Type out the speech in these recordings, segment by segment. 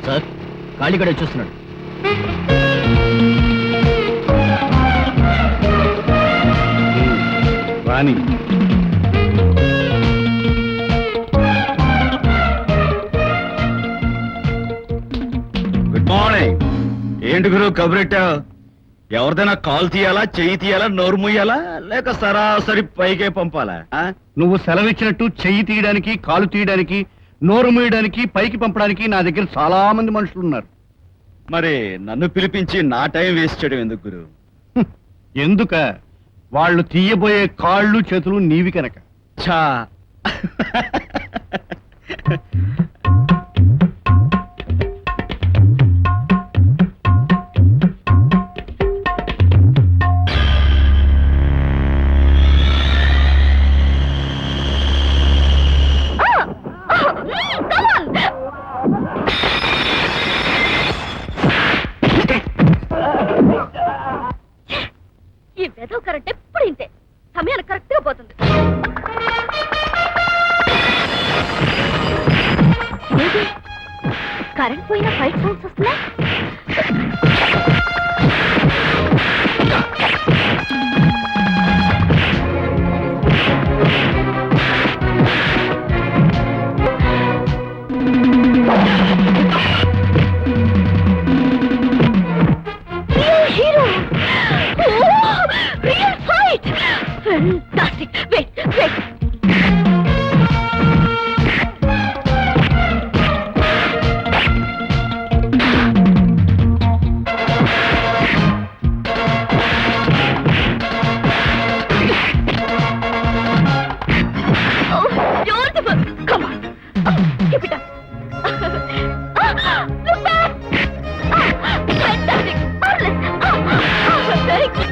Sir కాళీగడ చూస్తున్నాడు. రాణి good morning. ఏంటి గురు కబురెట్టావు? ఎవరిదైనా కాల్ తీయాలా, చెయ్యి తీయాలా, నోరు ముయ్యాలా, లేక సరాసరి పైకే పంపాలా? నువ్వు సెలవిచ్చినట్టు చెయ్యి తీయడానికి, కాలు తీయడానికి, నోరు మూయడానికి, పైకి పంపడానికి నా దగ్గర చాలా మంది మనుషులు ఉన్నారు. మరి నన్ను పిలిపించి నా టైం వేస్ట్ చేయడం ఎందుకు గురు? ఎందుక? వాళ్ళు తీయబోయే కాళ్ళు చేతులు నీవి కనుక. ఛా ఈ వెధవ కరెంట్ ఎప్పుడు ఇంతే సమయానికి కరెక్ట్ గా పోతుంది. కరెంట్ పోయినా ఫైట్ సౌండ్స్ వస్తున్నాయి. Fantastic! Wait, wait! Oh, beautiful! Come on! Keep it up! Look back! Fantastic! Marvelous! Very good!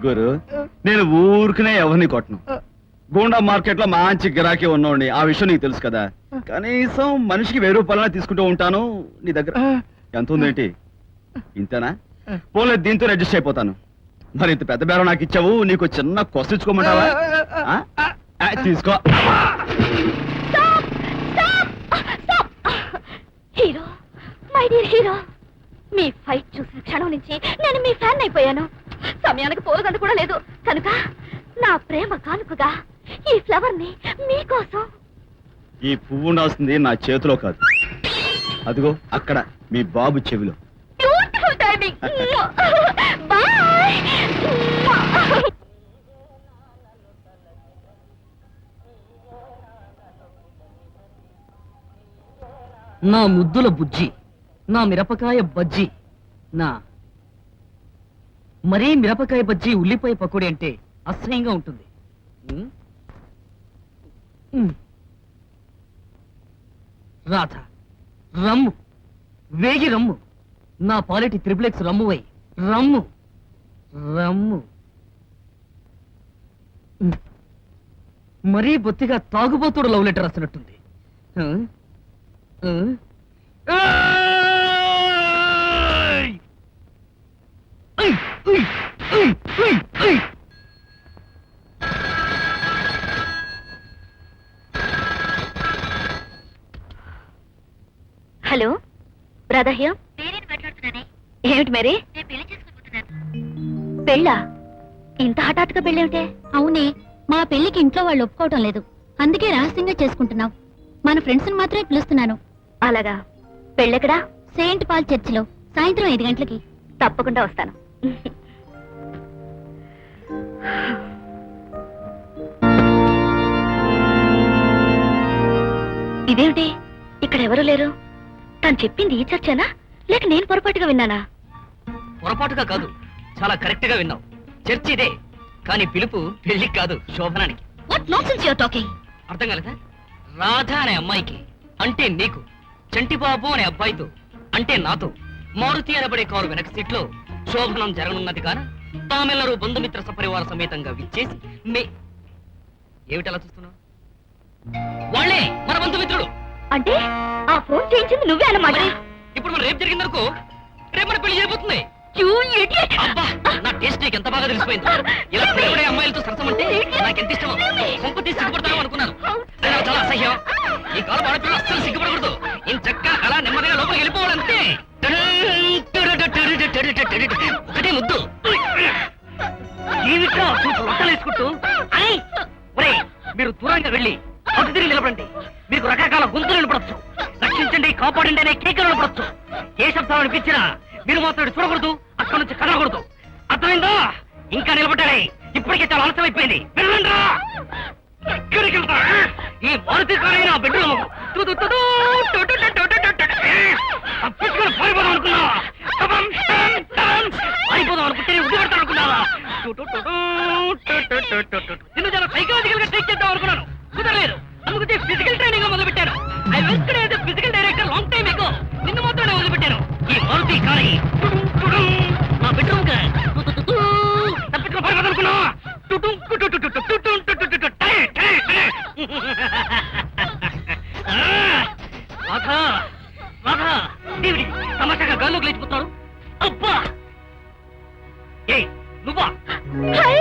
గురు, నేను ఊరికనే ఎవరిని కొట్టను. గూండా మార్కెట్ లో మంచి గిరాకీ ఉన్నోడిని, ఆ విషయం నీకు తెలుసు కదా. కనీసం మనిషికి 1000 రూపాయలైనా తీసుకుంటూ ఉంటాను. నీ దగ్గర ఎంత ఉందేంటి? ఇంతేనా? పోలే, దీంతో అడ్జస్ట్ అయిపోతాను. మరి ఇంత పెద్ద బేరం నాకు ఇచ్చావు, నీకు చిన్న కొసిచ్చుకోమంటావా? తీసుకో. Hero, my dear hero, me fight చూసిన క్షణం నుంచి నేను మీ ఫ్యాన్ అయిపోయాను. సమయానికి పోలగంట కూడా లేదు కనుక నా ప్రేమ కానుకగా ఈ ఫ్లవర్ ని మీకోసం. ఈ పువ్వు ఉండాల్సింది నా చేతిలో కాదు, అదిగో అక్కడ మీ బాబు చెవిలో. Beautiful timing. బాయ్. నా ముద్దుల బుజ్జి, నా మిరపకాయ బజ్జి, నా మరీ మిరపకాయ బజ్జి ఉల్లిపాయ పకోడీ అంటే అసహ్యంగా ఉంటుంది. రాధ, రమ్ము, వేగి రమ్ము, నా పాలిటి త్రిప్లెక్స్ రమ్మువై రమ్ము రమ్ము. మరీ బొత్తిగా తాగుబోతుడు లవ్ లెటర్ రాసినట్టుంది. Hello brother here. ఏమిటి మేరీ? పెళ్ళా? ఇంత హఠాత్తుగా పెళ్ళేమిటే? అవునే, మా పెళ్లికి ఇంట్లో వాళ్ళు ఒప్పుకోవటం లేదు. అందుకే రహస్యంగా చేసుకుంటున్నాం. మన ఫ్రెండ్స్ మాత్రమే పిలుస్తున్నాను. అలాగా. పెళ్ళెక్కడా? సెయింట్ పాల్ చర్చిలో సాయంత్రం 5 గంటలకి. తప్పకుండా వస్తాను. ఇదేమిటి ఇక్కడ ఎవరు లేరు? తను చెప్పింది ఈ చర్చేనా లేక నేను పొరపాటుగా విన్నానా? పొరపాటుగా కాదు, చాలా కరెక్ట్ గా విన్నావు. చర్చి ఇదే, కానీ పిలుపు పెళ్లికి కాదు, శోభనానికి. What nonsense you are talking? అర్థం కలదా? రాధ అనే అమ్మాయికి అంటే నీకు, చంటిబాబు అనే అబ్బాయితో అంటే నాతో, మారుతి అనబడే కారు వెనక సీట్లో శోభనం జరగనున్నది కాన తామెల్లరూ బంధుమిత్ర సపరివార సమేతంగా విచ్చేసి ఏమిటి అలా చూస్తున్నావు? వాళ్ళే మన బంధుమిత్రులు. అంటే ఆ ఫోన్ చేయించింది నువ్వే అన్నమాట. ఇప్పుడు మన రేపు జరిగిందనుకో, రేపు మన పెళ్లి చేయబోతుంది. You idiot! అబ్బా, నా టేస్ట్ నీకు ఎంత బాగా తెలిసిపోయింది. ఇలా పిల్లబడే అమ్మాయిలతో సరసమంటే నాకు ఎంత ఇష్టమో. కొంప తీసి సిగ్గుపడతాను అనుకున్నాను. అది నాకు చాలా అసహ్యం. ఈ కాలం ఆడపిల్ల అస్సలు సిగ్గుపడకూడదు. ఇంత చక్కగా అలా నెమ్మదిగా లోపలికి వెళ్ళిపోవాలంతే. ఒకటే ముద్దు. జీవితం చూపు లొట్టలేసుకుంటూ మీరు దూరంగా వెళ్ళి అటు తిరిగి నిలబడండి. మీకు రకరకాల గొంతులు వినపడచ్చు. రక్షించండి, కాపాడండి అనే కేకలు వినపడచ్చు. ఏ శబ్దాలు అనిపించినా మీరు మాత్రం చూడకూడదు, అక్కడి నుంచి కదలకూడదు. అర్థమైందా? ఇంకా నిలబడ్డాలి. ఇప్పటికే చాలా ఆలస్యం అయిపోయింది. వెళ్ళండి రా. ఎక్కడికి వెళ్తా? ఈ మారుతి కారే నా బెడ్రూమ్. తప్పించుకొని పారిపోదాం అనుకున్నా, పారిపోదాం అనుకుంటే ఉద్ది పెడతాను అనుకున్నావా? నిన్ను చాలా సైకలాజికల్ గా ట్రీట్ చేద్దాం అనుకున్నాను, కుదరలేదు. అందుకే ఫిజికల్ ట్రైనింగ్ మొదలు పెట్టాను. I welcome physical director long time ఎగో. నిన్ను మాత్రమే వదిలిపెట్టాను. ఈ మారుతి కారే నా బెడ్రూమ్ తప్పించుకొని పారిపోదాం అనుకున్నావా? రాధా, రాధా, దేవుడి తమాషాగా గాల్లోకి లేచిపోతున్నాడు. అబ్బా, ఏ నువ్వా? హై!